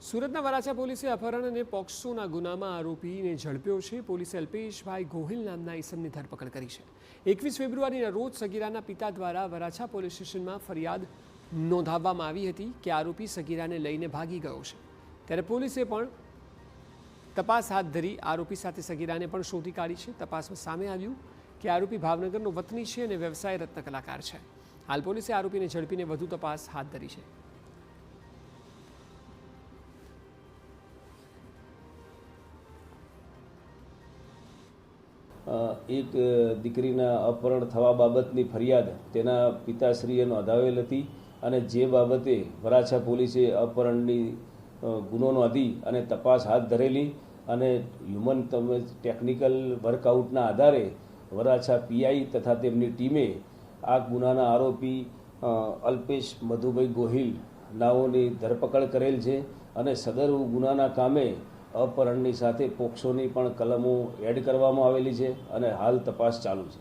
સુરતના વરાછા પોલીસે અપહરણ અને પોક્સોના ગુનામાં આરોપીને ઝડપ્યો છે। પોલીસે અલ્પેશભાઈ ગોહિલ નામના ઈસમની ધરપકડ કરી છે। 21 ફેબ્રુઆરીના રોજ સગીરાના પિતા દ્વારા વરાછા પોલીસ સ્ટેશનમાં ફરિયાદ નોંધાવવામાં આવી હતી કે આરોપી સગીરાને લઈને ભાગી ગયો છે। ત્યારે પોલીસે પણ તપાસ હાથ ધરી આરોપી સાથે સગીરાને પણ શોધી કાઢી છે। તપાસમાં સામે આવ્યું કે આરોપી ભાવનગરનો વતની છે અને વ્યવસાય રત્ન કલાકાર છે। હાલ પોલીસે આરોપીને ઝડપીને વધુ તપાસ હાથ ધરી છે। એક દીકરીના અપહરણ થવા બાબતની ફરિયાદ તેના પિતાશ્રીએ નોંધાવેલ હતી અને જે બાબતે વરાછા પોલીસે અપહરણની ગુનો નોંધી અને તપાસ હાથ ધરેલી અને હ્યુમન ટેકનિકલ વર્કઆઉટના આધારે વરાછા પીઆઈ તથા તેમની ટીમે આ ગુનાના આરોપી અલ્પેશ મધુભાઈ ગોહિલ નાઓની ધરપકડ કરેલ છે અને સદર ગુનાના કામે અપહરણની સાથે પોક્સોની પણ કલમો એડ કરવામાં આવેલી છે અને હાલ તપાસ ચાલુ છે।